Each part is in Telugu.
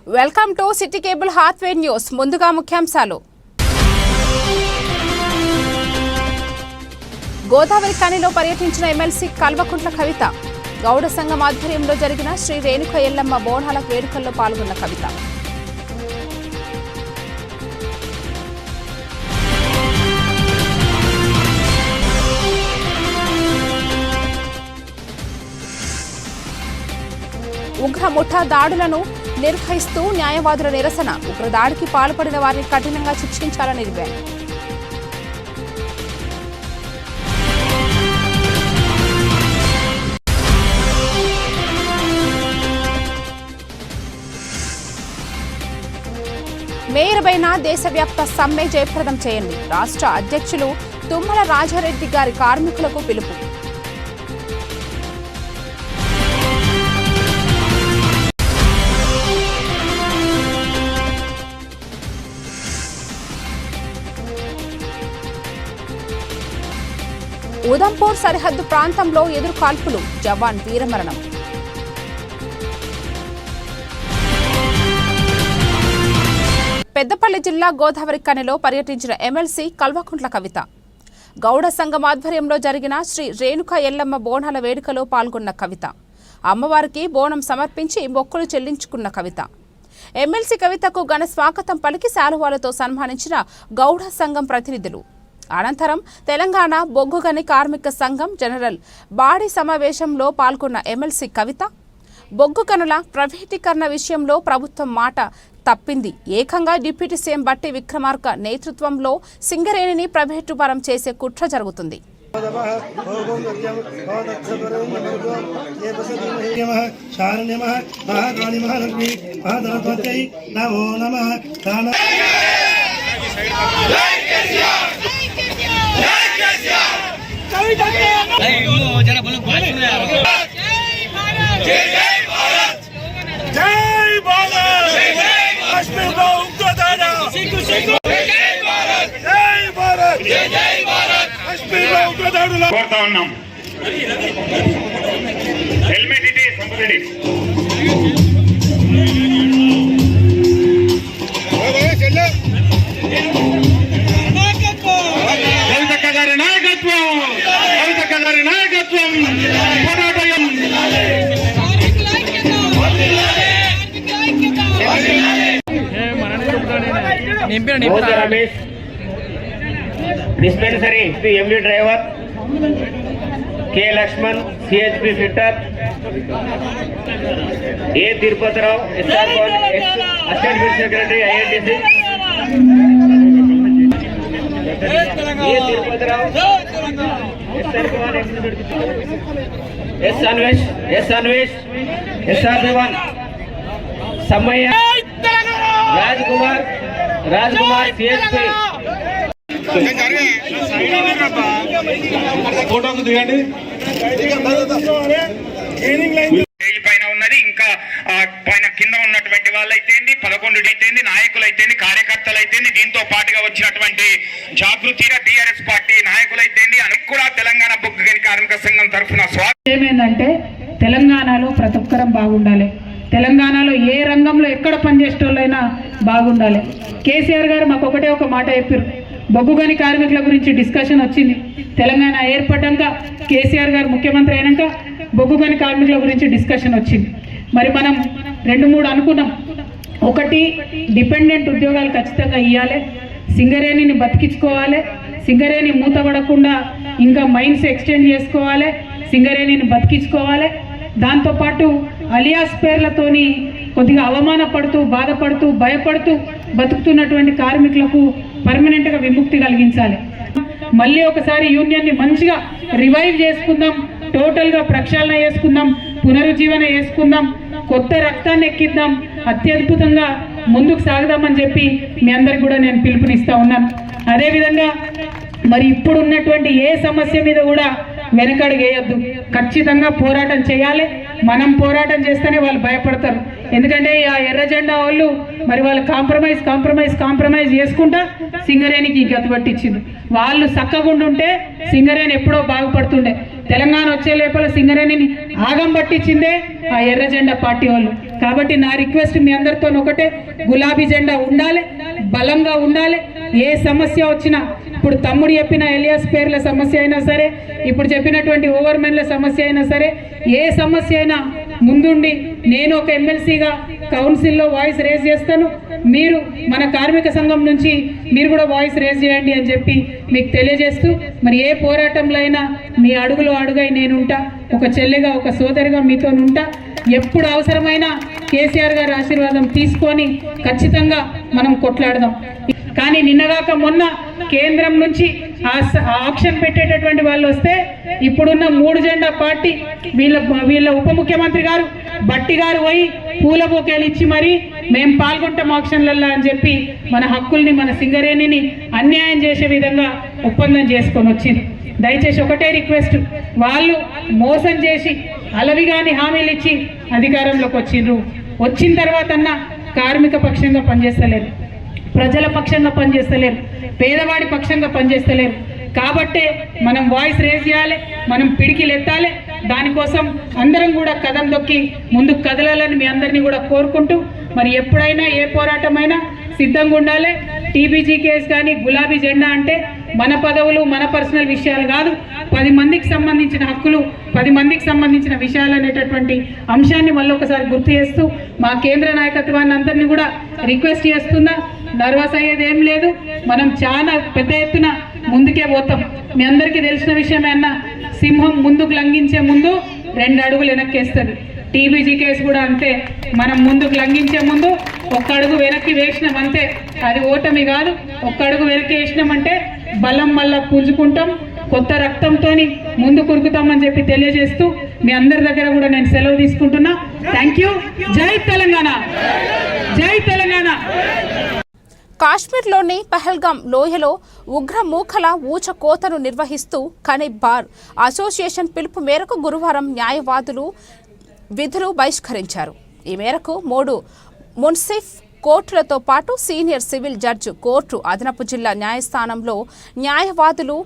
Welcome to city cable Hathway news. ముందుగా ముఖ్యాంశాలు. గోదావరి కనిలో పర్యటించిన ఎమ్మెల్సీ కల్వకుంట్ల కవిత. గౌడ సంఘం ఆధ్వర్యంలో జరిగిన శ్రీ రేణుక ఎల్లమ్మ బోనాల వేడుకల్లో పాల్గొన్న కవిత. ఉగ్ర ముఠా దాడులను నిర్వహిస్తూ న్యాయవాదుల నిరసన. ఉగ్రదాడికి పాల్పడిన వారిని కఠినంగా శిక్షించాలని డిమాండ్. మే 20న దేశవ్యాప్త సమ్మె జయప్రదం చేయండి. రాష్ట్ర అధ్యక్షులు తుమ్మల రాజారెడ్డి గారి కార్మికులకు పిలుపు. ఉదంపూర్ సరిహద్దు ప్రాంతంలో ఎదురుకాల్పులు. జవాన్ వీరమరణం. పెద్దపల్లి జిల్లా గోదావరి కనిలో పర్యటించిన ఎమ్మెల్సీ కల్వకుంట్ల కవిత. గౌడ సంఘం ఆధ్వర్యంలో జరిగిన శ్రీ రేణుక ఎల్లమ్మ బోనాల వేడుకలో పాల్గొన్న కవిత. అమ్మవారికి బోనం సమర్పించి మొక్కులు చెల్లించుకున్న కవిత. ఎమ్మెల్సీ కవితకు ఘన స్వాగతం పలికి శాలువాలతో సన్మానించిన గౌడ సంఘం ప్రతినిధులు. అనంతరం తెలంగాణ బొగ్గుగని కార్మిక సంఘం జనరల్ బాడీ సమావేశంలో పాల్గొన్న ఎమ్మెల్సీ కవిత. బొగ్గు గనుల ప్రైవేటీకరణ విషయంలో ప్రభుత్వం మాట తప్పింది. ఏకంగా డిప్యూటీ సీఎం బట్టి విక్రమార్క నేతృత్వంలో సింగరేణిని ప్రైవేటు పరం చేసే కుట్ర జరుగుతుంది. కోరుతా ఉన్నాం. హెల్మెట్ ఇది కంపల్సరీ. కవితక్క గారి నాయకత్వం, కవితక్క గారి నాయకత్వం. Ramesh dispensary MD driver, K Lakshman CHP fitter, A Tirupatirao assistant field secretary INTUC, A Tirupatirao, S Anvesh, SR Sammaiah, Raj Kumar CHP. ఫోటోకు దిగండి. పైన ఉన్నది ఇంకా పైన కింద ఉన్నటువంటి వాళ్ళైతే 11 అయితే నాయకులైతే కార్యకర్తలైతే దీంతో పాటుగా వచ్చినటువంటి జాగృతిగా టిఆర్ఎస్ పార్టీ నాయకులైతే అని కూడా తెలంగాణ బొగ్గుగని కార్మిక సంఘం తరఫున ఏమైందంటే తెలంగాణలో ప్రతి ఒక్కరం బాగుండాలి. తెలంగాణలో ఏ రంగంలో ఎక్కడ పనిచేసేటోళ్ళైనా బాగుండాలి. కేసీఆర్ గారు మాకు ఒకటే ఒక మాట చెప్పారు. బొగ్గుగని కార్మికుల గురించి డిస్కషన్ వచ్చింది. తెలంగాణ ఏర్పడ్డాక కేసీఆర్ గారు ముఖ్యమంత్రి అయినాక బొగ్గుగని కార్మికుల గురించి డిస్కషన్ వచ్చింది. మరి మనం 2-3 అనుకున్నాం. ఒకటి, డిపెండెంట్ ఉద్యోగాలు ఖచ్చితంగా ఇవ్వాలి, సింగరేణిని బతికించుకోవాలి, సింగరేణి మూతపడకుండా ఇంకా మైన్స్ ఎక్స్టెండ్ చేసుకోవాలి, సింగరేణిని బతికించుకోవాలి. దాంతోపాటు అలియాస్ పేర్లతోని కొద్దిగా అవమానపడుతూ బాధపడుతూ భయపడుతూ బతుకుతున్నటువంటి కార్మికులకు పర్మనెంట్గా విముక్తి కలిగించాలి. మళ్ళీ ఒకసారి యూనియన్ని మంచిగా రివైవ్ చేసుకుందాం, టోటల్గా ప్రక్షాళన చేసుకుందాం, పునరుజ్జీవన చేసుకుందాం, కొత్త రక్తాన్ని ఎక్కిద్దాం, అత్యద్భుతంగా ముందుకు సాగుదామని చెప్పి మీ అందరికి కూడా నేను పిలుపునిస్తా ఉన్నాను. అదేవిధంగా మరి ఇప్పుడు ఉన్నటువంటి ఏ సమస్య మీద కూడా వెనకడుగు వేయొద్దు. ఖచ్చితంగా పోరాటం చేయాలి. మనం పోరాటం చేస్తేనే వాళ్ళు భయపడతారు. ఎందుకంటే ఆ ఎర్ర జెండా వాళ్ళు మరి వాళ్ళు కాంప్రమైజ్ చేసుకుంటా సింగరేణికి గతి పట్టించింది. వాళ్ళు చక్కగుండుంటే సింగరేణి ఎప్పుడో బాగుపడుతుండే. తెలంగాణ వచ్చే లోపల సింగరేణిని ఆగం పట్టించిందే ఆ ఎర్ర జెండా పార్టీ వాళ్ళు. కాబట్టి నా రిక్వెస్ట్ మీ అందరితో ఒకటే, గులాబీ జెండా ఉండాలి, బలంగా ఉండాలి. ఏ సమస్య వచ్చినా, ఇప్పుడు తమ్ముడు చెప్పిన ఎలియాస్ పేర్ల సమస్య అయినా సరే, ఇప్పుడు చెప్పినటువంటి ఓవర్మెన్ల సమస్య అయినా సరే, ఏ సమస్య అయినా ముందుండి నేను ఒక ఎమ్మెల్సీగా కౌన్సిల్లో వాయిస్ రేజ్ చేస్తాను. మీరు మన కార్మిక సంఘం నుంచి మీరు కూడా వాయిస్ రేజ్ చేయండి అని చెప్పి మీకు తెలియజేస్తూ, మరి ఏ పోరాటంలో అయినా మీ అడుగులో అడుగై నేనుంటా, ఒక చెల్లెగా ఒక సోదరిగా మీతో ఉంటా. ఎప్పుడు అవసరమైనా కేసీఆర్ గారి ఆశీర్వాదం తీసుకొని ఖచ్చితంగా మనం కొట్లాడదాం. కానీ నిన్నగాక మొన్న కేంద్రం నుంచి ఆప్షన్ పెట్టేటటువంటి వాళ్ళు వస్తే, ఇప్పుడున్న 3 జెండా పార్టీ వీళ్ళ ఉప ముఖ్యమంత్రి గారు బట్టి గారు పోయి పూల బొకేలు ఇచ్చి మరి మేము పాల్గొంటాం ఆప్షన్లలో అని చెప్పి మన హక్కుల్ని, మన సింగరేణిని అన్యాయం చేసే విధంగా ఒప్పందం చేసుకొని వచ్చింది. దయచేసి ఒకటే రిక్వెస్ట్, వాళ్ళు మోసం చేసి అలవిగాని హామీలు ఇచ్చి అధికారంలోకి వచ్చిన తర్వాత కార్మిక పక్షంగా పనిచేస్తలేరు, ప్రజల పక్షంగా పనిచేస్తలేరు, పేదవాడి పక్షంగా పనిచేస్తలేరు. కాబట్టే మనం వాయిస్ రేజ్ చేయాలి, మనం పిడికిలు ఎత్తాలి. దానికోసం అందరం కూడా కదం దొక్కి ముందుకు కదలాలని మీ అందరినీ కూడా కోరుకుంటూ, మరి ఎప్పుడైనా ఏ పోరాటమైనా సిద్ధంగా ఉండాలి. టీబీజీ కేసు కానీ గులాబీ జెండా అంటే మన పదవులు, మన పర్సనల్ విషయాలు కాదు, 10 మందికి సంబంధించిన హక్కులు, 10 మందికి సంబంధించిన విషయాలు అనేటటువంటి అంశాన్ని మళ్ళీ ఒకసారి గుర్తు చేస్తూ, మా కేంద్ర నాయకత్వాన్ని అందరినీ కూడా రిక్వెస్ట్ చేస్తున్నా, నర్వస్ అయ్యేది ఏం లేదు. మనం చాలా పెద్ద ఎత్తున ముందుకే పోతాం. మీ అందరికీ తెలిసిన విషయమే అన్న, సింహం ముందుకు లంఘించే ముందు 2 అడుగులు వెనక్కేస్తుంది. టీబీజీ కేసు కూడా అంతే, మనం ముందుకు లంఘించే ముందు 1 అడుగు వెనక్కి వేసినామంటే అది ఓటమి కాదు. 1 అడుగు వెనక్కి వేసినామంటే బలం మళ్ళా పుంజుకుంటాం, కొత్త రక్తంతో ముందు కురుకుతామని చెప్పి తెలియజేస్తూ మీ అందరి దగ్గర కూడా నేను సెలవు తీసుకుంటున్నా. Thank you. జై తెలంగాణ, జై తెలంగాణ. కాశ్మీర్లోని పహల్గాం లోయలో ఉగ్ర మూకల ఊచ కోతను నిర్వహిస్తూ కని బార్ అసోసియేషన్ పిలుపు మేరకు గురువారం న్యాయవాదులు విధులు బహిష్కరించారు. ఈ మేరకు 3 మున్సిఫ్ కోర్టులతో పాటు సీనియర్ సివిల్ జడ్జి కోర్టు అదనపు జిల్లా న్యాయస్థానంలో న్యాయవాదులు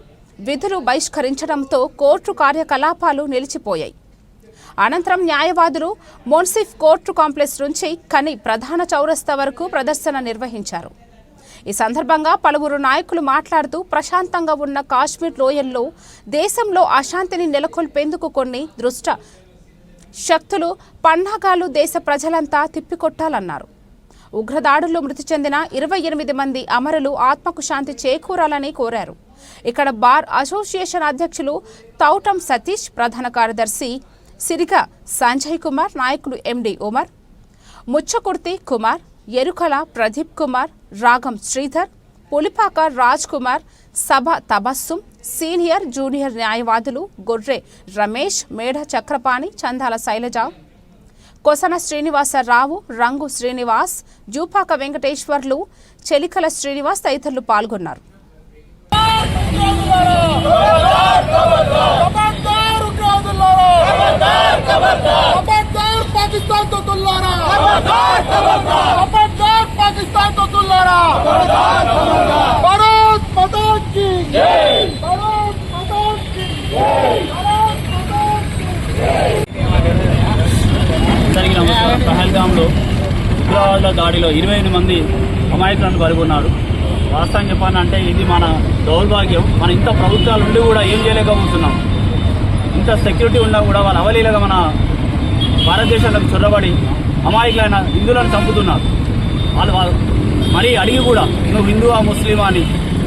విధులు బహిష్కరించడంతో కోర్టు కార్యకలాపాలు నిలిచిపోయాయి. అనంతరం న్యాయవాదులు మున్సిఫ్ కోర్టు కాంప్లెక్స్ నుంచి కని ప్రధాన చౌరస్తా వరకు ప్రదర్శన నిర్వహించారు. ఈ సందర్భంగా పలువురు నాయకులు మాట్లాడుతూ, ప్రశాంతంగా ఉన్న కాశ్మీర్ లోయల్లో దేశంలో అశాంతిని నెలకొల్పేందుకు కొన్ని దుష్ట శక్తులు పన్నాగాలు దేశ ప్రజలంతా తిప్పికొట్టాలన్నారు. ఉగ్రదాడుల్లో మృతి చెందిన 28 మంది అమరులు ఆత్మకు శాంతి చేకూరాలని కోరారు. ఇక్కడ బార్ అసోసియేషన్ అధ్యక్షులు తౌటం సతీష్, ప్రధాన కార్యదర్శి సిరిగ సంజయ్ కుమార్, నాయకులు ఎండి ఉమర్, ముచ్చకుర్తి కుమార్, ఎరుకల ప్రదీప్ కుమార్, రాగం శ్రీధర్, పులిపాక రాజ్ కుమార్, సభ తబస్సుం, సీనియర్ జూనియర్ న్యాయవాదులు గొర్రె రమేష్, మేఢ చక్రపాణి, చందాల శైలజ, కొసన శ్రీనివాసరావు, రంగు శ్రీనివాస్, జూపాక వెంకటేశ్వర్లు, చెలికల శ్రీనివాస్ తదితరులు పాల్గొన్నారు. జరిగిన పహల్గాంలో ఉగ్రవాదుల దాడిలో 28 మంది అమాయకులను పాల్గొన్నారు. వాస్తవం చెప్పాలంటే ఇది మన దౌర్భాగ్యం. మన ఇంత ప్రభుత్వాలు ఉండి కూడా ఏం చేయలేకపోతున్నాం. ఇంత సెక్యూరిటీ ఉన్నా కూడా వాళ్ళు అవలీలగా మన భారతదేశంలోకి చొరబడి అమాయకులైన హిందువులను చంపుతున్నారు. వాళ్ళు మరీ అడిగి కూడా నువ్వు హిందువా ముస్లిమా అని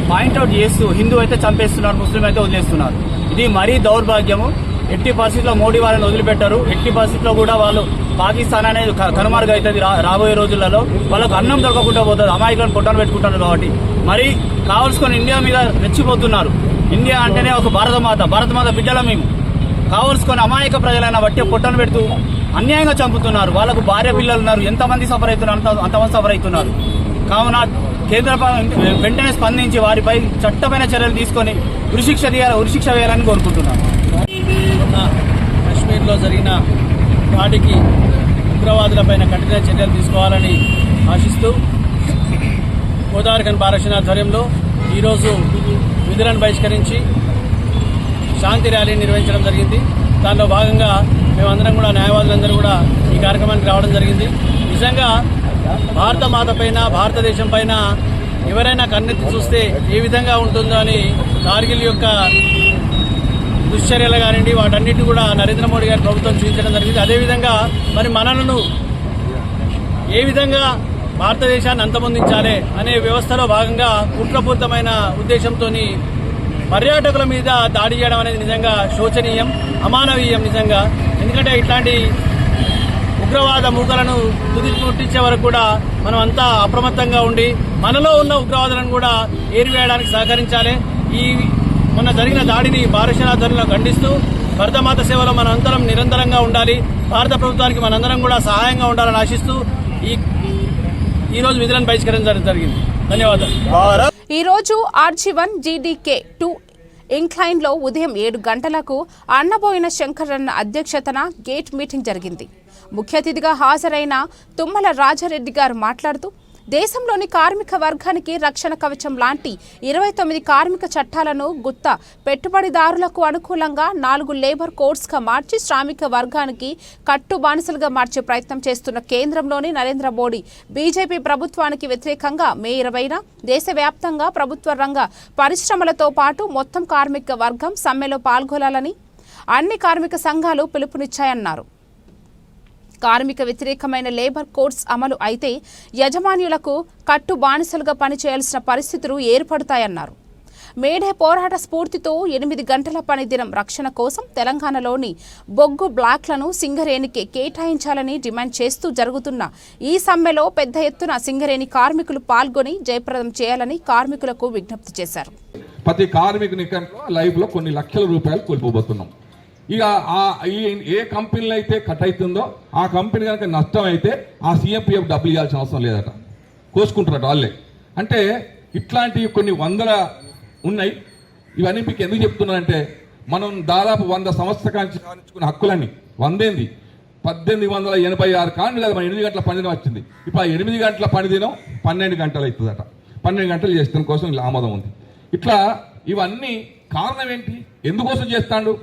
పాయింట్అవుట్ చేస్తూ హిందూ అయితే చంపేస్తున్నారు, ముస్లిం అయితే వదిలేస్తున్నారు. ఇది మరీ దౌర్భాగ్యము. ఎట్టి పరిస్థితుల్లో మోడీ వాళ్ళని వదిలిపెట్టారు. ఎట్టి పరిస్థితుల్లో కూడా వాళ్ళు పాకిస్తాన్ అనేది కనుమరుగు అవుతుంది. రాబోయే రోజులలో వాళ్ళకు అన్నం దొరకకుండా పోతుంది. అమాయకులను పొట్టను పెట్టుకుంటారు. కాబట్టి మరి కావలసుకొని ఇండియా మీద రెచ్చిపోతున్నారు. ఇండియా అంటేనే ఒక భారతమాత బిడ్డల మేము కావలసుకొని అమాయక ప్రజలైన బట్టి పొట్టను పెడుతూ అన్యాయంగా చంపుతున్నారు. వాళ్ళకు భార్య పిల్లలు ఉన్నారు. ఎంతమంది సఫర్ అవుతున్నారు, అంతమంది సఫర్ అవుతున్నారు. కావున కేంద్ర వెంటనే స్పందించి వారిపై చట్టమైన చర్యలు తీసుకొని ఉరిశిక్ష వేయాలని కోరుకుంటున్నాను. కాశ్మీర్లో జరిగిన దాడికి ఉగ్రవాదులపైన కఠిన చర్యలు తీసుకోవాలని ఆశిస్తూ గోదావరి కని భారత ఆధ్వర్యంలో ఈరోజు విధులను బహిష్కరించి శాంతి ర్యాలీ నిర్వహించడం జరిగింది. దానిలో భాగంగా మేమందరం కూడా న్యాయవాదులందరూ కూడా ఈ కార్యక్రమానికి రావడం జరిగింది. నిజంగా భారత మాత పైన, భారతదేశం పైన ఎవరైనా కన్నెత్తి చూస్తే ఏ విధంగా ఉంటుందో అని కార్గిల్ యొక్క దుశ్చర్యలు కానివ్వండి వాటన్నిటిని కూడా నరేంద్ర మోడీ గారి ప్రభుత్వం చూపించడం జరిగింది. అదేవిధంగా మరి మనలను ఏ విధంగా భారతదేశాన్ని అంతమొందించాలి అనే వ్యవస్థలో భాగంగా కుట్రపూరితమైన ఉద్దేశంతో పర్యాటకుల మీద దాడి చేయడం అనేది నిజంగా శోచనీయం, అమానవీయం నిజంగా. ఎందుకంటే ఇట్లాంటి ఉగ్రవాద మూకలను తుది ముట్టించే వరకు కూడా మనం అంతా అప్రమత్తంగా ఉండి మనలో ఉన్న ఉగ్రవాదులను కూడా ఏరివేయడానికి సహకరించాలి. ఈ మొన్న జరిగిన దాడిని భారతదేశంలో ఖండిస్తూ భరతమాత సేవలో మనందరం నిరంతరంగా ఉండాలి, భారత ప్రభుత్వానికి మనందరం కూడా సహాయంగా ఉండాలని ఆశిస్తూ ఈ రోజు విధులను బహిష్కరించడం జరిగింది. ధన్యవాదాలు. ఈ రోజు RG1 GDK 2 ఇంక్లైన్లో ఉదయం 7 గంటలకు అన్నబోయిన శంకరన్న అధ్యక్షతన గేట్ మీటింగ్ జరిగింది. ముఖ్య అతిథిగా హాజరైన తుమ్మల రాజారెడ్డి గారు మాట్లాడుతూ దేశంలోని కార్మిక వర్గానికి రక్షణ కవచం లాంటి 29 కార్మిక చట్టాలను గుత్త పెట్టుబడిదారులకు అనుకూలంగా 4 లేబర్ కోడ్స్గా మార్చి శ్రామిక వర్గానికి కట్టు బానిసలుగా మార్చే ప్రయత్నం చేస్తున్న కేంద్రంలోని నరేంద్ర మోడీ బీజేపీ ప్రభుత్వానికి వ్యతిరేకంగా మే 20న దేశవ్యాప్తంగా ప్రభుత్వ రంగ పరిశ్రమలతో పాటు మొత్తం కార్మిక వర్గం సమ్మెలో పాల్గొనాలని అన్ని కార్మిక సంఘాలు పిలుపునిచ్చాయన్నారు. కార్మిక వ్యతిరేకమైన లేబర్ కోడ్స్ అమలు అయితే యజమానులకు కట్టు బానిసలుగా పనిచేయాల్సిన పరిస్థితులు ఏర్పడతాయన్నారు. మేడే పోరాట స్ఫూర్తితో 8 గంటల పని దినం రక్షణ కోసం తెలంగాణలోని బొగ్గు బ్లాక్లను సింగరేణికి కేటాయించాలని డిమాండ్ చేస్తూ జరుగుతున్న ఈ సమ్మెలో పెద్ద ఎత్తున సింగరేణి కార్మికులు పాల్గొని జయప్రదం చేయాలని కార్మికులకు విజ్ఞప్తి చేశారు. ప్రతి కార్మికుని లైఫ్ లో కొన్ని లక్షల రూపాయలు కోల్పోబోతున్నాం. ఇక ఏ కంపెనీలో అయితే కట్ అవుతుందో ఆ కంపెనీ కనుక నష్టం అయితే ఆ CMPF డబ్బులు ఇవ్వాల్సిన అవసరం లేదట, కోసుకుంటారట వాళ్ళే. అంటే ఇట్లాంటివి కొన్ని వందల ఉన్నాయి. ఇవన్నీ మీకు ఎందుకు చెప్తున్నానంటే మనం దాదాపు 100 సంవత్సరాల సాధించుకున్న హక్కులన్నీ 100 1886 కాండి కదా మన 8 గంటల పని దినం వచ్చింది. ఇప్పుడు ఆ 8 గంటల పని దినం 12 గంటలు అవుతుందట. 12 గంటలు చేస్తున్న కోసం ఇలా ఆమోదం ఉంది. ఇట్లా ఇవన్నీ కారణం ఏంటి, ఎందుకోసం చేస్తాడు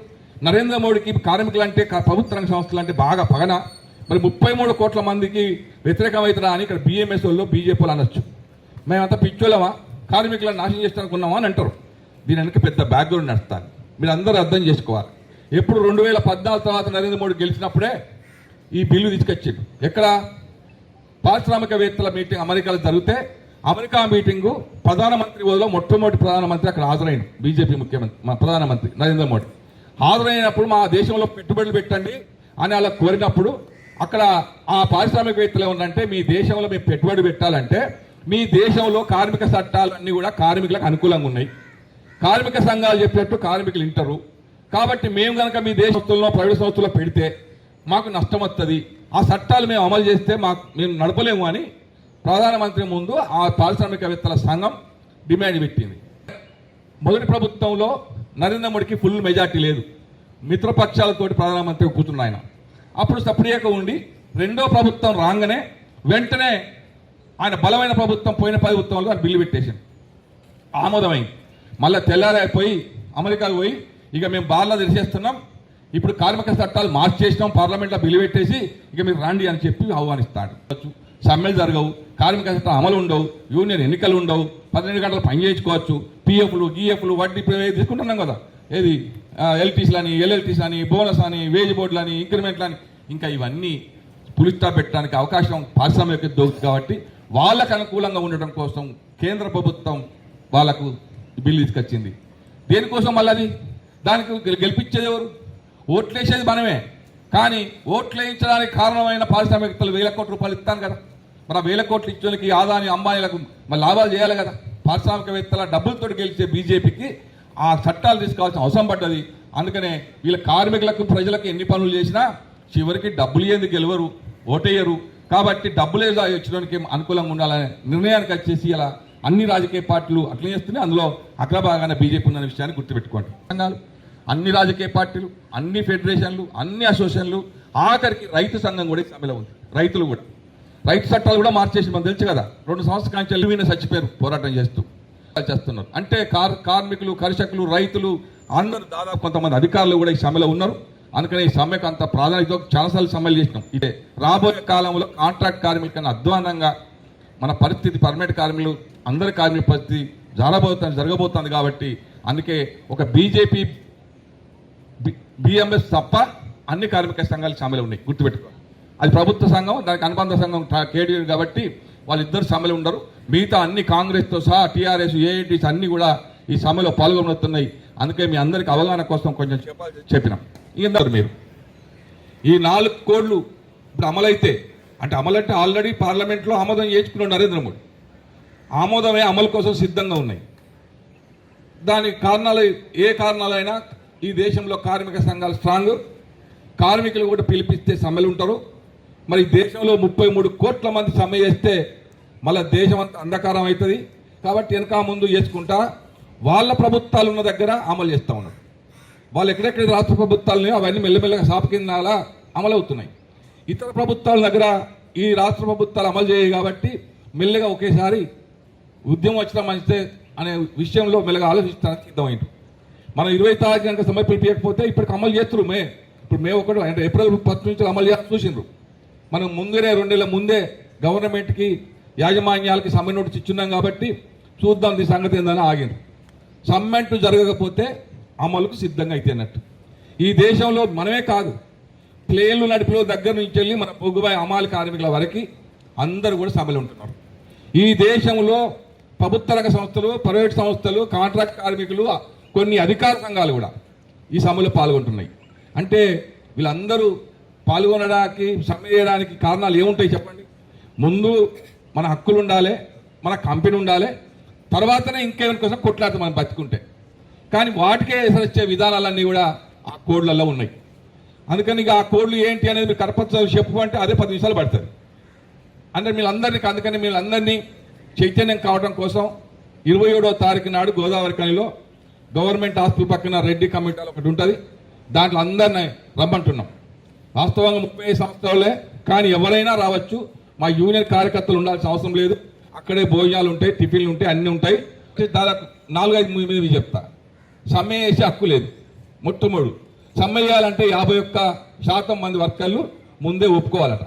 నరేంద్ర మోడీకి? కార్మికులు అంటే ప్రభుత్వ రంగ సంస్థలు అంటే బాగా పగన. మరి 33 కోట్ల మందికి వ్యతిరేకమవుతుందా అని ఇక్కడ BMS వాళ్ళు BJP వాళ్ళు అనొచ్చు. మేమంతా పిచ్చోళ్ళమా, కార్మికులను నాశనం చేస్తానుకున్నామా అని అంటారు. దీని వెనక పెద్ద బ్యాక్గ్రౌండ్ నడుస్తాను, మీరు అందరూ అర్థం చేసుకోవాలి. ఎప్పుడు 2014 తర్వాత నరేంద్ర మోడీ గెలిచినప్పుడే ఈ బిల్లు తీసుకొచ్చిండు. ఎక్కడ పారిశ్రామికవేత్తల మీటింగ్ అమెరికాలో జరిగితే అమెరికా మీటింగు ప్రధానమంత్రి హోదాలో మొట్టమొదటి ప్రధానమంత్రి అక్కడ హాజరైన BJP ముఖ్యమంత్రి ప్రధానమంత్రి నరేంద్ర మోడీ హాజరైనప్పుడు మా దేశంలో పెట్టుబడులు పెట్టండి అని అలా కోరినప్పుడు అక్కడ ఆ పారిశ్రామికవేత్తలు ఏమంటే మీ దేశంలో మేము పెట్టుబడి పెట్టాలంటే మీ దేశంలో కార్మిక చట్టాలన్నీ కూడా కార్మికులకు అనుకూలంగా ఉన్నాయి, కార్మిక సంఘాలు చెప్పినట్టు కార్మికులు వింటారు, కాబట్టి మేము కనుక మీ దేశ సంస్థల్లో ప్రైవేట్ సంస్థల్లో పెడితే మాకు నష్టం వస్తుంది, ఆ చట్టాలు మేము అమలు చేస్తే మేము నడపలేము అని ప్రధానమంత్రి ముందు ఆ పారిశ్రామికవేత్తల సంఘం డిమాండ్ పెట్టింది. మొదటి ప్రభుత్వంలో నరేంద్ర మోడీకి ఫుల్ మెజార్టీ లేదు, మిత్రపక్షాలతోటి ప్రధానమంత్రి కూర్చున్న ఆయన. అప్పుడు సపరేట్గా ఉండి రెండో ప్రభుత్వం రాగానే వెంటనే ఆయన బలమైన ప్రభుత్వం పోయిన ప్రభుత్వంలో ఆయన బిల్లు పెట్టేసింది, ఆమోదమైంది. మళ్ళీ తెల్లారైపోయి అమెరికాకు పోయి ఇక మేము బార్లో తెరిచేస్తున్నాం, ఇప్పుడు కార్మిక చట్టాలు మార్చేసినాం, పార్లమెంట్లో బిల్లు పెట్టేసి ఇక మీరు రండి అని చెప్పి ఆహ్వానిస్తాడు. సమ్మెలు జరగవు, కార్మిక చట్టం అమలు ఉండవు, యూనియన్ ఎన్నికలు ఉండవు, 12 గంటలు పని చేయించుకోవచ్చు, PFలు GFలు వడ్డీ తీసుకుంటున్నాం కదా, ఏది LTCలు అని LLTs అని బోనస్ అని వేజ్ బోర్డులు అని ఇంక్రిమెంట్లు అని, ఇంకా ఇవన్నీ పులిస్టా పెట్టడానికి అవకాశం పారిశ్రామిక దొరుకుతుంది. కాబట్టి వాళ్ళకు అనుకూలంగా ఉండటం కోసం కేంద్ర ప్రభుత్వం వాళ్ళకు బిల్లు తీసుకొచ్చింది. దేనికోసం మళ్ళీ దానికి గెలిపించేది ఎవరు? ఓట్లేసేది మనమే. కానీ ఓట్లు వేయించడానికి కారణమైన పారిశ్రామికవేత్తలు 1000 కోట్ల రూపాయలు ఇస్తాను కదా, మన 1000 కోట్లు ఇచ్చేకి ఆదాని అంబానీలకు మరి లాభాలు చేయాలి కదా. పారిశ్రామికవేత్తల డబ్బులతో గెలిచే BJPకి ఆ చట్టాలు తీసుకోవాల్సిన అవసరం పడ్డది. అందుకనే వీళ్ళ కార్మికులకు ప్రజలకు ఎన్ని పనులు చేసినా చివరికి డబ్బులు ఏంది గెలవరు, ఓటేయరు. కాబట్టి డబ్బులే ఇచ్చడానికి అనుకూలంగా ఉండాలనే నిర్ణయానికి వచ్చేసి ఇలా అన్ని రాజకీయ పార్టీలు అట్లా చేస్తున్నాయి. అందులో అగ్రభాగాన BJP ఉన్న విషయాన్ని గుర్తుపెట్టుకోండి. సంఘాలు, అన్ని రాజకీయ పార్టీలు, అన్ని ఫెడరేషన్లు, అన్ని అసోసియేషన్లు, ఆఖరికి రైతు సంఘం కూడా సభలో ఉంది. రైతులు కూడా రైతు చట్టాలు కూడా మార్చేసి మనకు తెలుసు కదా, 2 సంవత్సరాల నుంచి ఎల్లువీన చచ్చిపోయారు పోరాటం చేస్తున్నారు. అంటే కార్మికులు, కర్షకులు, రైతులు అందరూ దాదాపు కొంతమంది అధికారులు కూడా ఈ సమ్మెలో ఉన్నారు. అందుకని ఈ సమ్మెకు అంత ప్రాధాన్యత చాలాసార్లు సమ్మెలు చేసినాం. ఇదే రాబోయే కాలంలో కాంట్రాక్ట్ కార్మికులను అధ్వానంగా మన పరిస్థితి, పర్మనెంట్ కార్మికులు అందరి కార్మిక పరిస్థితి జరగబోతుంది. కాబట్టి అందుకే ఒక బీజేపీ బిఎంఎస్ తప్ప అన్ని కార్మిక సంఘాలు సమ్మెలు ఉన్నాయి, గుర్తుపెట్టుకో. అది ప్రభుత్వ సంఘం, దానికి అనుబంధ సంఘం కేడీఆర్ కాబట్టి వాళ్ళిద్దరు సమ్మెలు ఉండరు. మిగతా అన్ని కాంగ్రెస్తో సహా టీఆర్ఎస్, ఏఐటీస్ అన్ని కూడా ఈ సమ్మెలో పాల్గొనవుతున్నాయి. అందుకే మీ అందరికి అవగాహన కోసం కొంచెం చెప్పినాం. ఇందరు మీరు ఈ 4 కోడ్లు ఇప్పుడు అమలైతే, అంటే అమలంటే ఆల్రెడీ పార్లమెంట్లో ఆమోదం చేసుకున్నాడు నరేంద్ర మోడీ. ఆమోదమే అమలు కోసం సిద్ధంగా ఉన్నాయి. దానికి కారణాలు ఏ కారణాలైనా ఈ దేశంలో కార్మిక సంఘాలు స్ట్రాంగ్, కార్మికులు కూడా పిలిపిస్తే సమ్మెలు ఉంటారు. మరి దేశంలో 33 కోట్ల మంది సమ్మె చేస్తే మళ్ళీ దేశం అంతా అంధకారం అవుతుంది. కాబట్టి వెనక ముందు చేసుకుంటా వాళ్ళ ప్రభుత్వాలు ఉన్న దగ్గర అమలు చేస్తూ ఉన్నారు. వాళ్ళు ఎక్కడెక్కడ రాష్ట్ర ప్రభుత్వాలని అవన్నీ మెల్లమెల్లగా సాపు కింద అమలు అవుతున్నాయి. ఇతర ప్రభుత్వాల దగ్గర ఈ రాష్ట్ర ప్రభుత్వాలు అమలు చేయవు కాబట్టి మెల్లగా ఒకేసారి ఉద్యమం వచ్చినా మంచిదే అనే విషయంలో మెల్లగా ఆలోచిస్తానికి సిద్ధమైంది. మనం 20 తారీఖు కనుక సమ్మె పిలిపించకపోతే ఇప్పటికి అమలు చేస్తున్నారు. ఇప్పుడు మే 1 అంటే ఏప్రిల్ 10 నుంచి అమలు చేయాలని చూసిండ్రు. మనం ముందే 2 నెలల ముందే గవర్నమెంట్కి యాజమాన్యాలకి సమ్మె నోటీస్ ఇచ్చున్నాం కాబట్టి చూద్దాం ఈ సంగతి ఏందని ఆగింది. సమ్మెంట్ జరగకపోతే అమలుకు సిద్ధంగా అయితే అన్నట్టు. ఈ దేశంలో మనమే కాదు, ప్లేన్లు నడిపిలో దగ్గర నుంచి వెళ్ళి మన పొగ్గుబాయి అమాలి కార్మికుల వరకు అందరూ కూడా సమ్మెలు ఉంటున్నారు. ఈ దేశంలో ప్రభుత్వ రంగ సంస్థలు, ప్రైవేట్ సంస్థలు, కాంట్రాక్ట్ కార్మికులు, కొన్ని అధికార సంఘాలు కూడా ఈ సమ్మెలో పాల్గొంటున్నాయి. అంటే వీళ్ళందరూ పాల్గొనడానికి, సమ్మె చేయడానికి కారణాలు ఏముంటాయి చెప్పండి? ముందు మన హక్కులు ఉండాలి, మన కంపెనీ ఉండాలి, తర్వాతనే ఇంకేమైనా కోసం కొట్లాడుతూ మనం బతుకుంటే. కానీ వాటికే ఎసరొచ్చే విధానాలన్నీ కూడా ఆ కోడ్లలో ఉన్నాయి. అందుకని ఇక ఆ కోడ్లు ఏంటి అనేది మీరు కరపత్రాలు చెప్పు అంటే అదే 10 నిమిషాలు పడుతుంది. అంటే అందుకని వీళ్ళందరినీ చైతన్యం కావడం కోసం 27వ తారీఖు నాడు గోదావరి కనిలో గవర్నమెంట్ హాస్పిటల్ పక్కన రెడ్డి కమిటీలో ఒకటి ఉంటుంది. దాంట్లో అందరినీ రమ్మంటున్నాం. వాస్తవంగా 35 సంవత్సరాలే, కానీ ఎవరైనా రావచ్చు. మా యూనియన్ కార్యకర్తలు ఉండాల్సిన అవసరం లేదు. అక్కడే భోజనాలు ఉంటాయి, టిఫిన్లు ఉంటాయి, అన్నీ ఉంటాయి. దాదాపు 4-5 మీద చెప్తా, సమ్మె చేసే హక్కు లేదు. మొట్టమొదటి సమ్మె చేయాలంటే 51% మంది వర్కర్లు ముందే ఒప్పుకోవాలట.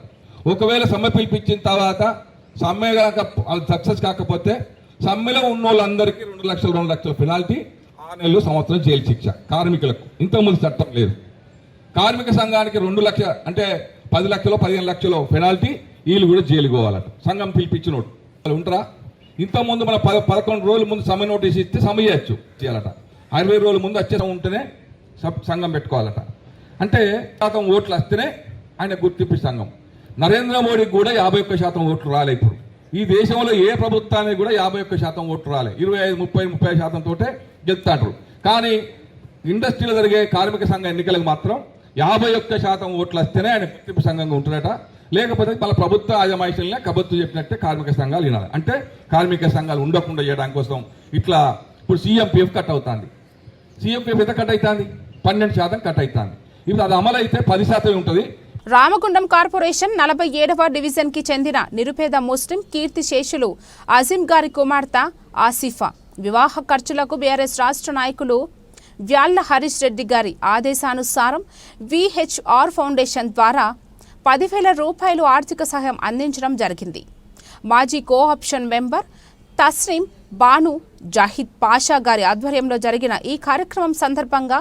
ఒకవేళ సమ్మె పిలిపించిన తర్వాత సమ్మె సక్సెస్ కాకపోతే సమ్మెలో ఉన్న వాళ్ళందరికీ 2 లక్షల పెనాల్టీ, 6 నెలలు, సంవత్సరం జైలు శిక్ష కార్మికులకు. ఇంతకుముందు చట్టం లేదు. కార్మిక సంఘానికి 2 లక్షలు అంటే 10 లక్షలు, 15 లక్షలు పెనాల్టీ, వీళ్ళు కూడా జైలు పోవాలట. సంఘం పిలిపించినోడు వాళ్ళు ఉంటారా? ఇంతకుముందు మన 11 రోజుల ముందు సమ్మె నోటీస్ ఇస్తే సమ్మె చేయొచ్చు చేయాలట. 60 రోజుల ముందు వచ్చే ఉంటేనే సంఘం పెట్టుకోవాలట. అంటే శాతం ఓట్లు వస్తేనే ఆయన గుర్తింపు సంఘం. నరేంద్ర మోడీకి కూడా 51% ఓట్లు రాలే. ఇప్పుడు ఈ దేశంలో ఏ ప్రభుత్వానికి కూడా 51% ఓట్లు రాలే. 25-30% తోటే గెలుతాంటారు. కానీ ఇండస్ట్రీలో జరిగే కార్మిక సంఘ ఎన్నికలకు మాత్రం 51% ఓట్లు వస్తేనే ఆయన గుర్తింపు సంఘంగా ఉంటున్నట. లేకపోతే వాళ్ళ ప్రభుత్వ అజమాయిషీలనే కబుర్తు చెప్పినట్టే కార్మిక సంఘాలు వినాలి. అంటే కార్మిక సంఘాలు ఉండకుండా చేయడం కోసం ఇట్లా ఇప్పుడు CMPF కట్ అవుతుంది. CMPF ఎంత కట్ అవుతుంది? 12% కట్ అవుతుంది. ఇప్పుడు అది అమలు అయితే 10% ఉంటుంది. రామగుండం కార్పొరేషన్ 47వ డివిజన్కి చెందిన నిరుపేద ముస్లిం కీర్తి శేషులు అజీం గారి కుమార్తె ఆసిఫా వివాహ ఖర్చులకు బీఆర్ఎస్ రాష్ట్ర నాయకులు వ్యాళ్ల హరీష్ రెడ్డి గారి ఆదేశానుసారం VHR ఫౌండేషన్ ద్వారా 10,000 రూపాయలు ఆర్థిక సహాయం అందించడం జరిగింది. మాజీ కోఆప్షన్ మెంబర్ తస్రీం బాను జాహిద్ పాషా గారి ఆధ్వర్యంలో జరిగిన ఈ కార్యక్రమం సందర్భంగా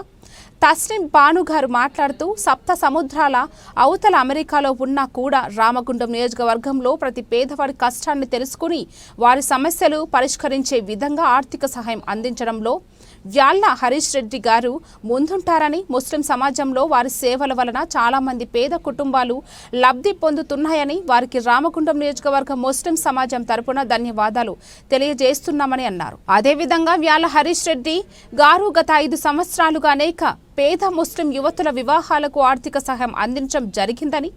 తస్రీం బాను గారు మాట్లాడుతూ సప్త సముద్రాల అవతల అమెరికాలో ఉన్నా కూడా రామగుండం నియోజకవర్గంలో ప్రతి పేదవాడి కష్టాన్ని తెలుసుకుని వారి సమస్యలు పరిష్కరించే విధంగా ఆర్థిక సహాయం అందించడంలో వ్యాళ్ల హరీష్ రెడ్డి గారు ముందుంటారని, ముస్లిం సమాజంలో వారి సేవల వలన చాలా మంది పేద కుటుంబాలు లబ్ధి పొందుతున్నాయని వారికి రామగుండం నియోజకవర్గ ముస్లిం సమాజం తరపున ధన్యవాదాలు తెలియజేస్తున్నామని అన్నారు. అదేవిధంగా వ్యాళ్ల హరీష్ రెడ్డి గారు గత 5 సంవత్సరాలుగా అనేక పేద ముస్లిం యువతుల వివాహాలకు ఆర్థిక సహాయం అందించడం జరిగిందని,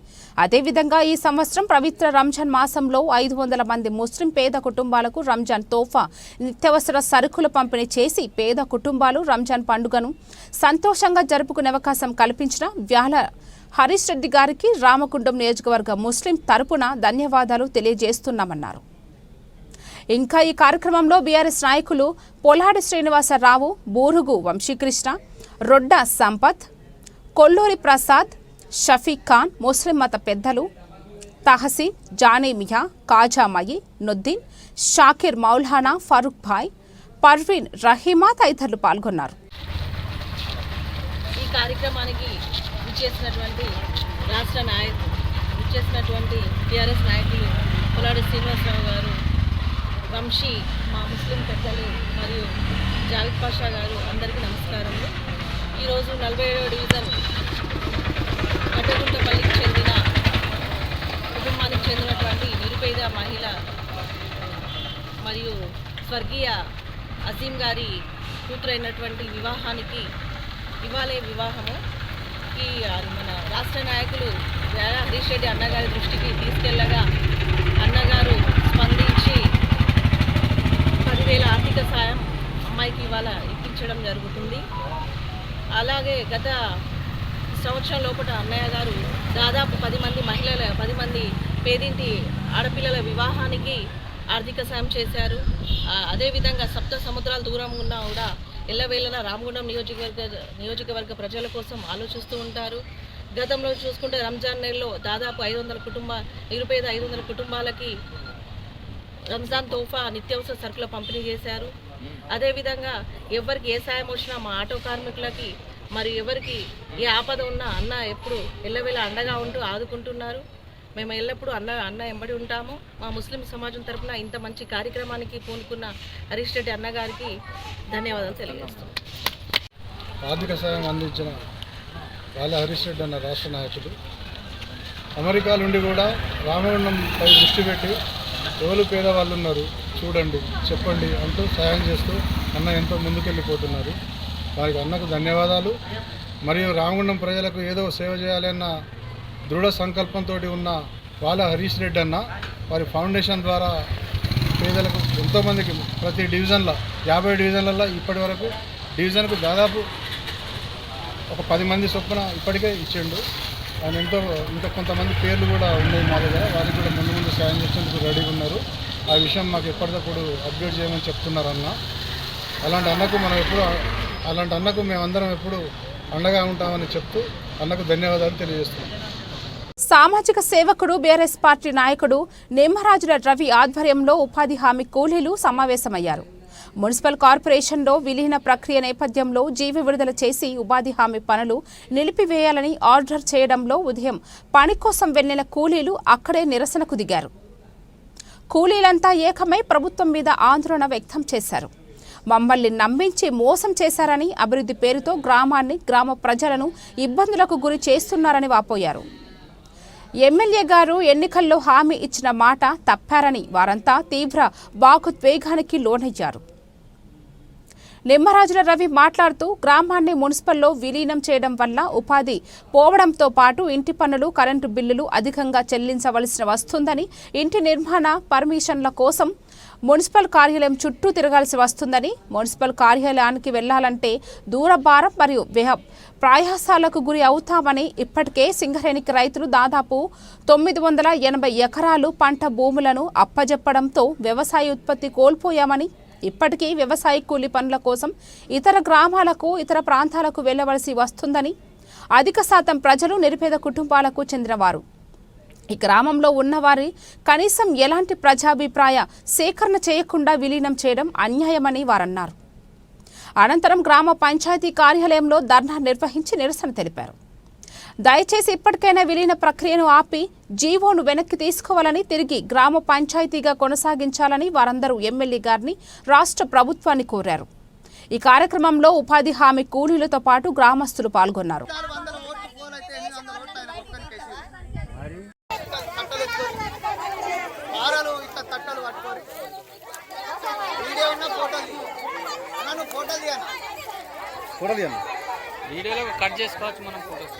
అదేవిధంగా ఈ సంవత్సరం పవిత్ర రంజాన్ మాసంలో 500 మంది ముస్లిం పేద కుటుంబాలకు రంజాన్ తోఫా నిత్యావసర సరుకులు పంపిణీ చేసి పేద కుటుంబాలు రంజాన్ పండుగను సంతోషంగా జరుపుకునే అవకాశం కల్పించిన వ్యాళ్ల హరీష్ రెడ్డి గారికి రామగుండం నియోజకవర్గ ముస్లిం తరపున ధన్యవాదాలు తెలియజేస్తున్నామన్నారు. ఇంకా ఈ కార్యక్రమంలో బీఆర్ఎస్ నాయకులు పొలాడి శ్రీనివాసరావు, బూరుగు వంశీకృష్ణ, రొడ్డ సంపత్, కొల్లూరి ప్రసాద్, షఫీక్ ఖాన్, ముస్లిం మత పెద్దలు తహసీన్, జానేమియా, కాజామయి, నుద్దీన్, షాకిర్ మౌల్హానా, ఫరూక్ భాయ్, పర్వీన్, రహీమా తదితరులు పాల్గొన్నారు. ఈ కార్యక్రమానికి విచ్చేసినటువంటి టీఆర్ఎస్ నాయకులు కొల్లాడి శ్రీనివాసరావు గారు, వంశీ, మా ముస్లిం పెద్దలు మరియు జావిద్ పాషా గారు, అందరికీ నమస్కారములు. ఈరోజు 47వ డివిజన్ గడ్డగుంటపల్లికి చెందిన కుటుంబానికి చెందినటువంటి నిరుపేద మహిళ మరియు స్వర్గీయ అజీం గారి కూతురైనటువంటి వివాహానికి ఇవాళే వివాహము ఈ మన రాష్ట్ర నాయకులు వేళ హరీష్ రెడ్డి అన్నగారి దృష్టికి తీసుకెళ్లగా అన్నగారు స్పందించి 10,000 ఆర్థిక సాయం అమ్మాయికి ఇవాళ ఇప్పించడం జరుగుతుంది. అలాగే గత సంవత్సరం లోపల అన్నయ్య గారు దాదాపు 10 మంది పేదింటి ఆడపిల్లల వివాహానికి ఆర్థిక సాయం చేశారు. అదేవిధంగా సప్త సముద్రాల దూరం ఉన్నా కూడా ఎల్లవేళలా రామగుండం నియోజకవర్గ ప్రజల కోసం ఆలోచిస్తూ ఉంటారు. గతంలో చూసుకుంటే రంజాన్ నెలలో దాదాపు 500 కుటుంబాలకి రంజాన్ తోఫా నిత్యావసర సరుకుల పంపిణీ చేశారు. అదేవిధంగా ఎవరికి ఏ సాయం వచ్చినా మా ఆటో కార్మికులకి మరి ఎవరికి ఏ ఆపద ఉన్నా అన్న ఎప్పుడు ఎల్లవేళ అండగా ఉంటూ ఆదుకుంటున్నారు. మేము ఎల్లప్పుడూ అన్న ఎంబడి ఉంటాము. మా ముస్లిం సమాజం తరఫున ఇంత మంచి కార్యక్రమానికి పూనుకున్న హరీష్ రెడ్డి అన్నగారికి ధన్యవాదాలు తెలియజేస్తాం. ఆర్థిక సాయం అందించిన వాళ్ళ హరీష్ రెడ్డి అన్న రాష్ట్ర నాయకుడు అమెరికా నుండి కూడా రామగుండంపై దృష్టి పెట్టి ఎవరు పేదవాళ్ళు ఉన్నారు చూడండి చెప్పండి అంటూ సాయం చేస్తూ అన్న ఎంతో ముందుకెళ్ళిపోతున్నారు. వారికి అన్నకు ధన్యవాదాలు. మరియు రామగుండం ప్రజలకు ఏదో సేవ చేయాలన్న దృఢ సంకల్పంతో ఉన్న వాళ్ళ హరీష్ రెడ్డి అన్న వారి ఫౌండేషన్ ద్వారా పేదలకు ఎంతోమందికి ప్రతి డివిజన్లో 50 డివిజన్లలో ఇప్పటి వరకు డివిజన్కు దాదాపు ఒక 10 మంది చొప్పున ఇప్పటికే ఇచ్చిండు. ఆయన ఇంకా కొంతమంది పేర్లు కూడా ఉన్నాయి మా దగ్గర. వారికి కూడా ముందు సాయం చేసేందుకు రెడీగా ఉన్నారు. ఆ విషయం మాకు ఎప్పటికప్పుడు అప్డేట్ చేయమని చెప్తున్నారు అన్న. అలాంటి అన్నకు మేమందరం ఎప్పుడు అండగా ఉంటామని చెప్తూ అన్నకు ధన్యవాదాలు తెలియజేస్తున్నాం. సామాజిక సేవకుడు బీఆర్ఎస్ పార్టీ నాయకుడు నిమ్మరాజుల రవి ఆధ్వర్యంలో ఉపాధి హామీ కూలీలు సమావేశమయ్యారు. మున్సిపల్ కార్పొరేషన్లో విలీన ప్రక్రియ నేపథ్యంలో జీవి విడుదల చేసి ఉపాధి హామీ పనులు నిలిపివేయాలని ఆర్డర్ చేయడంలో ఉదయం పని కోసం వెళ్లిన కూలీలు అక్కడే నిరసనకు దిగారు. కూలీలంతా ఏకమై ప్రభుత్వం మీద ఆందోళన వ్యక్తం చేశారు. మమ్మల్ని నమ్మించి మోసం చేశారని, అభివృద్ధి పేరుతో గ్రామ ప్రజలను ఇబ్బందులకు గురి చేస్తున్నారని వాపోయారు. ఎమ్మెల్యే గారు ఎన్నికల్లో హామీ ఇచ్చిన మాట తప్పారని వారంతా తీవ్ర భావోద్వేగానికి లోనయ్యారు. నిమ్మరాజుల రవి మాట్లాడుతూ గ్రామాన్ని మున్సిపల్లో విలీనం చేయడం వల్ల ఉపాధి పోవడంతో పాటు ఇంటి పన్నులు, కరెంటు బిల్లులు అధికంగా చెల్లించవలసి వస్తుందని, ఇంటి నిర్మాణ పర్మిషన్ల కోసం మున్సిపల్ కార్యాలయం చుట్టూ తిరగాల్సి వస్తుందని, మున్సిపల్ కార్యాలయానికి వెళ్లాలంటే దూరభారం మరియు ప్రయాసాలకు గురి అవుతామని, ఇప్పటికే సింగరేణికి రైతులు దాదాపు 980 ఎకరాలు పంట భూములను అప్పజెప్పడంతో వ్యవసాయ ఉత్పత్తి కోల్పోయామని, ఇప్పటికీ వ్యవసాయ కూలీ పనుల కోసం ఇతర గ్రామాలకు, ఇతర ప్రాంతాలకు వెళ్లవలసి వస్తుందని, అధిక శాతం ప్రజలు నిరుపేద కుటుంబాలకు చెందినవారు. ఈ గ్రామంలో ఉన్నవారి కనీసం ఎలాంటి ప్రజాభిప్రాయ సేకరణ చేయకుండా విలీనం చేయడం అన్యాయమని వారన్నారు. అనంతరం గ్రామ పంచాయతీ కార్యాలయంలో ధర్నా నిర్వహించి నిరసన తెలిపారు. దయచేసి ఇప్పటికైనా విలీన ప్రక్రియను ఆపి జీవోను వెనక్కి తీసుకోవాలని, తిరిగి గ్రామ పంచాయతీగా కొనసాగించాలని వారందరూ ఎమ్మెల్యే గారిని, రాష్ట్ర ప్రభుత్వాన్ని కోరారు. ఈ కార్యక్రమంలో ఉపాధి హామీ కూలీలతో పాటు గ్రామస్తులు పాల్గొన్నారు. వీడియోలో కట్ చేసుకోవచ్చు మనం ఫోటోస్.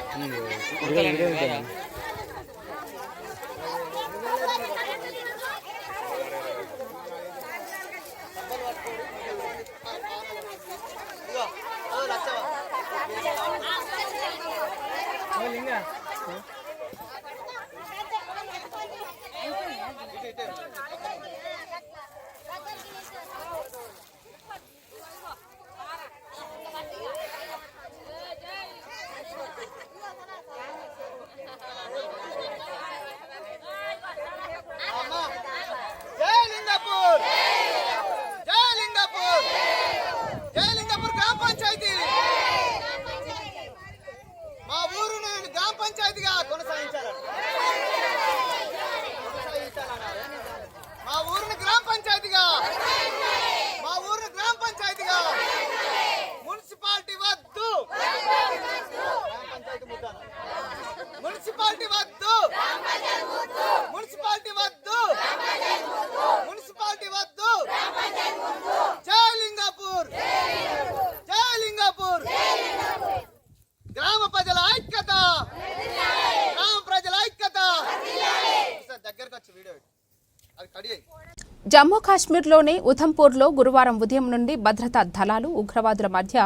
మున్సిపాలిటీ వద్దు మున్సిపాలిటీ వద్దు మున్సిపాలిటీ వద్దు జై లింగాపూర్ జై లింగాపూర్ గ్రామ ప్రజల ఐక్యత గ్రామ ప్రజల ఐక్యత దగ్గరకు వచ్చి వీడియో అది కడి జమ్మూ కాశ్మీర్లోని ఉధంపూర్లో గురువారం ఉదయం నుండి భద్రతా దళాలు ఉగ్రవాదుల మధ్య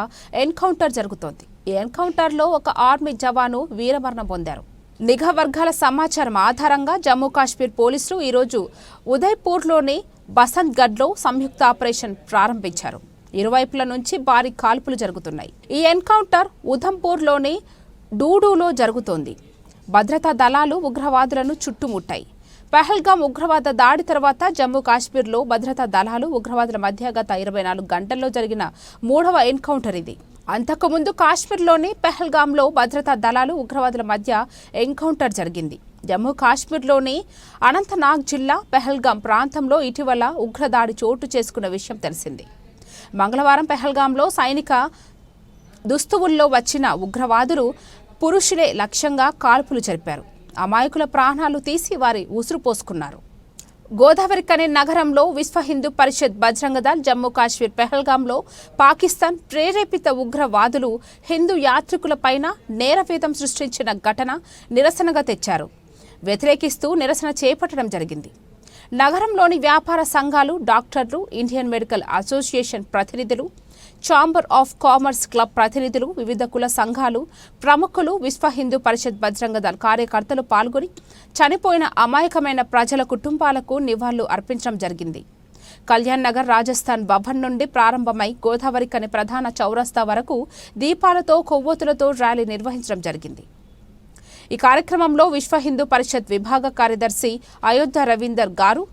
ఎన్కౌంటర్ జరుగుతోంది. ఈ ఎన్కౌంటర్లో ఒక ఆర్మీ జవాను వీరమరణం పొందారు. నిఘా వర్గాల సమాచారం ఆధారంగా జమ్మూ కాశ్మీర్ పోలీసులు ఈరోజు ఉదయ్పూర్లోని బసంత్గఢ్లో సంయుక్త ఆపరేషన్ ప్రారంభించారు. ఇరువైపుల నుంచి భారీ కాల్పులు జరుగుతున్నాయి. ఈ ఎన్కౌంటర్ ఉధంపూర్లోని డూడూలో జరుగుతోంది. భద్రతా దళాలు ఉగ్రవాదులను చుట్టుముట్టాయి. పహల్గామ్ ఉగ్రవాద దాడి తర్వాత జమ్మూ కాశ్మీర్లో భద్రతా దళాలు ఉగ్రవాదుల మధ్య గత 24 గంటల్లో జరిగిన 3వ ఎన్కౌంటర్ ఇది. అంతకుముందు కాశ్మీర్లోని పహల్గామ్లో భద్రతా దళాలు ఉగ్రవాదుల మధ్య ఎన్కౌంటర్ జరిగింది. జమ్మూ కాశ్మీర్లోని అనంతనాగ్ జిల్లా పహల్గామ్ ప్రాంతంలో ఇటీవల ఉగ్రదాడి చోటు చేసుకున్న విషయం తెలిసింది. మంగళవారం పహల్గామ్లో సైనిక దుస్తువుల్లో వచ్చిన ఉగ్రవాదులు పురుషులే లక్ష్యంగా కాల్పులు జరిపారు. అమాయకుల ప్రాణాలు తీసి వారి ఉసురు పోసుకున్నారు. గోదావరి కని నగరంలో విశ్వ హిందూ పరిషత్ బజరంగ దళ్ జమ్మూ కాశ్మీర్ పహల్గామ్లో పాకిస్తాన్ ప్రేరేపిత ఉగ్రవాదులు హిందూ యాత్రికులపైన నేరవేదం సృష్టించిన ఘటన నిరసనగా తెచ్చారు. వ్యతిరేకిస్తూ నిరసన చేపట్టడం జరిగింది. నగరంలోని వ్యాపార సంఘాలు, డాక్టర్లు, ఇండియన్ మెడికల్ అసోసియేషన్ ప్రతినిధులు, ఛాంబర్ ఆఫ్ కామర్స్ క్లబ్ ప్రతినిధులు, వివిధ కుల సంఘాలు ప్రముఖులు, విశ్వ హిందూ పరిషత్ బజరంగ దళ్ కార్యకర్తలు పాల్గొని చనిపోయిన అమాయకమైన ప్రజల కుటుంబాలకు నివాళులు అర్పించడం జరిగింది. కళ్యాణ్ నగర్ రాజస్థాన్ భవన్ నుండి ప్రారంభమై గోదావరి కని ప్రధాన చౌరస్తా వరకు దీపాలతో, కొవ్వొత్తులతో ర్యాలీ నిర్వహించడం జరిగింది. ఈ కార్యక్రమంలో విశ్వ హిందూ పరిషత్ విభాగ కార్యదర్శి అయోధ్య రవీందర్ గారు,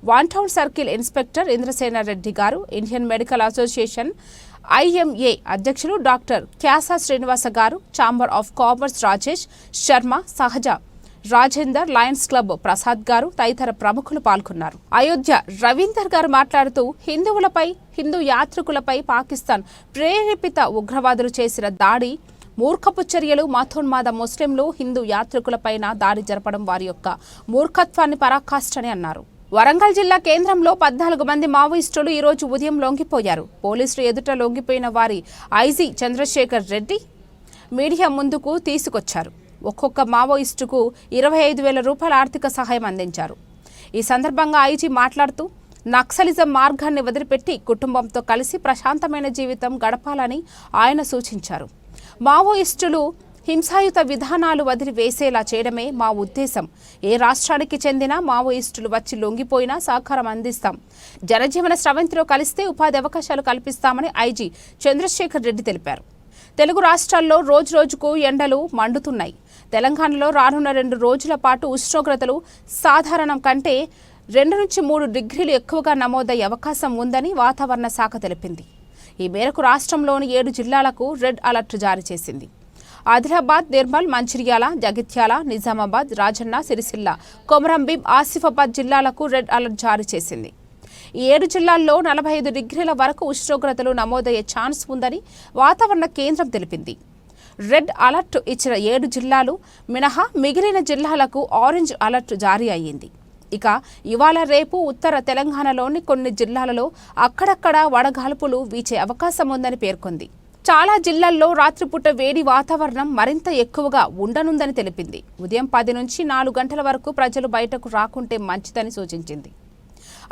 one town circle inspector Indrasena Reddy గారు, ఇండియన్ మెడికల్ అసోసియేషన్ IMA అధ్యక్షులు డాక్టర్ క్యాసా శ్రీనివాస గారు, chamber of commerce Rajesh Sharma, సహజ రాజేందర్, లయన్స్ క్లబ్ ప్రసాద్ గారు తదితర ప్రముఖులు పాల్గొన్నారు. అయోధ్య రవీందర్ గారు మాట్లాడుతూ హిందువులపై, హిందూ యాత్రికులపై పాకిస్తాన్ ప్రేరేపిత ఉగ్రవాదులు చేసిన దాడి మూర్ఖపు చర్యలు. మతోన్మాద ముస్లింలు హిందూ యాత్రికులపైన దాడి జరపడం వారి యొక్క మూర్ఖత్వాన్ని పరాకాష్ఠని అన్నారు. వరంగల్ జిల్లా కేంద్రంలో 14 మంది మావోయిస్టులు ఈరోజు ఉదయం లొంగిపోయారు. పోలీసులు ఎదుట లొంగిపోయిన వారి ఐజీ చంద్రశేఖర్ రెడ్డి మీడియా ముందుకు తీసుకొచ్చారు. ఒక్కొక్క మావోయిస్టుకు 25,000 రూపాయల ఆర్థిక సహాయం అందించారు. ఈ సందర్భంగా ఐజీ మాట్లాడుతూ నక్సలిజం మార్గాన్ని వదిలిపెట్టి కుటుంబంతో కలిసి ప్రశాంతమైన జీవితం గడపాలని ఆయన సూచించారు. మావోయిస్టులు హింసాయుత విధానాలు వదిలివేసేలా చేయడమే మా ఉద్దేశం. ఏ రాష్ట్రానికి చెందిన మావోయిస్టులు వచ్చి లొంగిపోయినా సహకారం అందిస్తాం. జనజీవన స్రవంతిలో కలిస్తే ఉపాధి అవకాశాలు కల్పిస్తామని ఐజీ చంద్రశేఖర్ రెడ్డి తెలిపారు. తెలుగు రాష్ట్రాల్లో రోజురోజుకు ఎండలు మండుతున్నాయి. తెలంగాణలో రానున్న 2 రోజుల పాటు ఉష్ణోగ్రతలు సాధారణం కంటే 2 నుంచి 3 డిగ్రీలు ఎక్కువగా నమోదయ్యే అవకాశం ఉందని వాతావరణ శాఖ తెలిపింది. ఈ మేరకు రాష్ట్రంలోని 7 జిల్లాలకు రెడ్ అలర్ట్ జారీ చేసింది. ఆదిలాబాద్, నిర్మల్, మంచిర్యాల, జగిత్యాల, నిజామాబాద్, రాజన్న, సిరిసిల్ల, కొమరంభీం, ఆసిఫాబాద్ జిల్లాలకు రెడ్ అలర్ట్ జారీ చేసింది. ఈ 7 జిల్లాల్లో 45 డిగ్రీల వరకు ఉష్ణోగ్రతలు నమోదయ్యే ఛాన్స్ ఉందని వాతావరణ కేంద్రం తెలిపింది. రెడ్ అలర్ట్ ఇచ్చిన 7 జిల్లాలు మినహా మిగిలిన జిల్లాలకు ఆరెంజ్ అలర్ట్ జారీ అయ్యింది. ఇక ఇవాళ రేపు ఉత్తర తెలంగాణలోని కొన్ని జిల్లాలలో అక్కడక్కడ వడగాల్పులు వీచే అవకాశం ఉందని పేర్కొంది. చాలా జిల్లాల్లో రాత్రిపూట వేడి వాతావరణం మరింత ఎక్కువగా ఉండనుందని తెలిపింది. ఉదయం 10 నుంచి 4 గంటల వరకు ప్రజలు బయటకు రాకుంటే మంచిదని సూచించింది.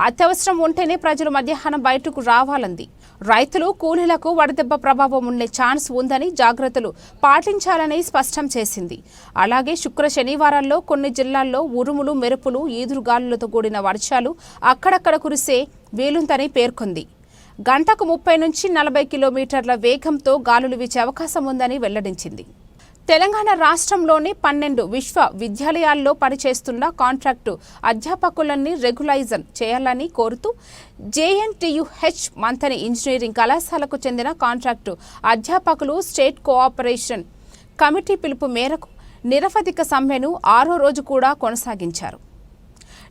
అత్యవసరం ఉంటేనే ప్రజలు మధ్యాహ్నం బయటకు రావాలంది. రైతులు, కూలీలకు వడదెబ్బ ప్రభావం ఉండే ఛాన్స్ ఉందని జాగ్రత్తలు పాటించాలని స్పష్టం చేసింది. అలాగే శుక్ర శనివారాల్లో కొన్ని జిల్లాల్లో ఉరుములు, మెరుపులు, ఈదురుగాలులతో కూడిన వర్షాలు అక్కడక్కడ కురిసే వీలుందని పేర్కొంది. గంటకు 30 నుంచి 40 కిలోమీటర్ల వేగంతో గాలులు వీచే అవకాశం ఉందని వెల్లడించింది. తెలంగాణ రాష్ట్రంలోని 12 విశ్వవిద్యాలయాల్లో పనిచేస్తున్న కాంట్రాక్టు అధ్యాపకులన్నీ రెగ్యులైజన్ చేయాలని కోరుతూ JNTUH మంథని ఇంజనీరింగ్ కళాశాలకు చెందిన కాంట్రాక్టు అధ్యాపకులు స్టేట్ కోఆపరేషన్ కమిటీ పిలుపు మేరకు నిరవధిక సమ్మెను 6వ రోజు కూడా కొనసాగించారు.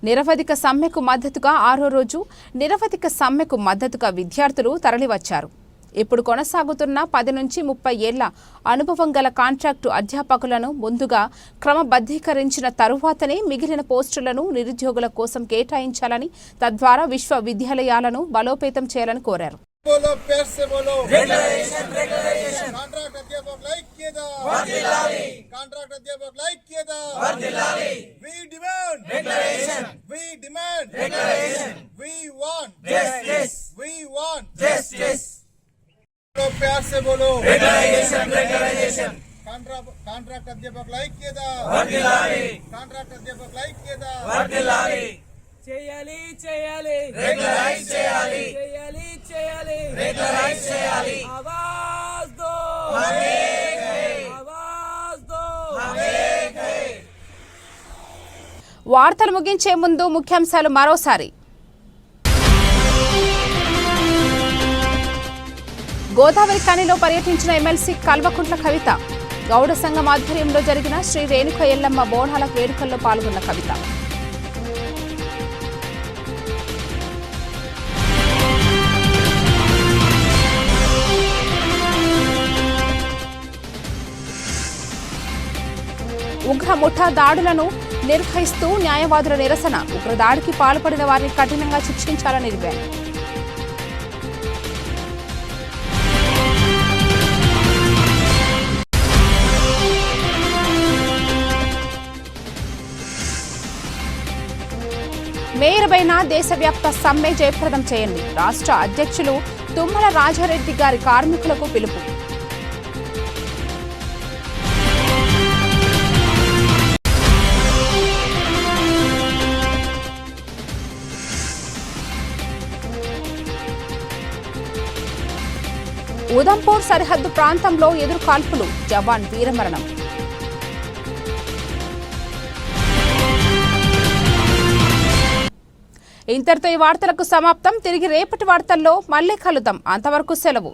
నిరవధిక సమ్మెకు మద్దతుగా 6వ రోజు నిరవధిక సమ్మెకు మద్దతుగా విద్యార్థులు తరలివచ్చారు. ఇప్పుడు కొనసాగుతున్న 10 నుంచి 30 ఏళ్ల అనుభవం గల కాంట్రాక్టు అధ్యాపకులను ముందుగా క్రమబద్ధీకరించిన తరువాతనే మిగిలిన పోస్టులను నిరుద్యోగుల కోసం కేటాయించాలని, తద్వారా విశ్వవిద్యాలయాలను బలోపేతం చేయాలని కోరారు. बोलो प्यार से बोलो कॉन्ट्रैक्ट अध्यापक लाइक किए दा कॉन्ट्रैक्ट अध्यापक लाइक किए दा we demand declaration we demand declaration we want justice we want justice बोलो प्यार से बोलो डिक्लेरेशन कॉन्ट्रैक्ट अध्यापक लाइक किए दा कॉन्ट्रैक्ट अध्यापक लाइक किए दा చేయాలి చేయాలి రెగ్యులరైజ్ చేయాలి చేయాలి చేయాలి రెగ్యులరైజ్ చేయాలి आवाज दो हम एक हैं आवाज दो हम एक हैं. వార్తలు ముగించే ముందు ముఖ్యాంశాలు మరోసారి. గోదావరి ఖనిలో పర్యటించిన ఎమ్మెల్సీ కల్వకుంట్ల కవిత. గౌడ సంఘం ఆధ్వర్యంలో జరిగిన శ్రీ రేణుక ఎల్లమ్మ బోనాల వేడుకల్లో పాల్గొన్న కవిత. ఉగ్ర ముఠా దాడులను నిర్వహిస్తూ న్యాయవాదుల నిరసన. ఉగ్రదాడికి పాల్పడిన వారిని కఠినంగా శిక్షించాలని డిమాండ్. మే 20న దేశవ్యాప్త సమ్మె జయప్రదం చేయండి. రాష్ట్ర అధ్యక్షులు తుమ్మల రాజారెడ్డి గారి కార్మికులకు పిలుపు. ఉదంపూర్ సరిహద్దు ప్రాంతంలో ఎదురుకాల్పులు. జవాన్ వీరమరణం. ఇంతటితో ఈ వార్తలకు సమాప్తం. తిరిగి రేపటి వార్తల్లో మళ్ళీ కలుద్దాం. అంతవరకు సెలవు.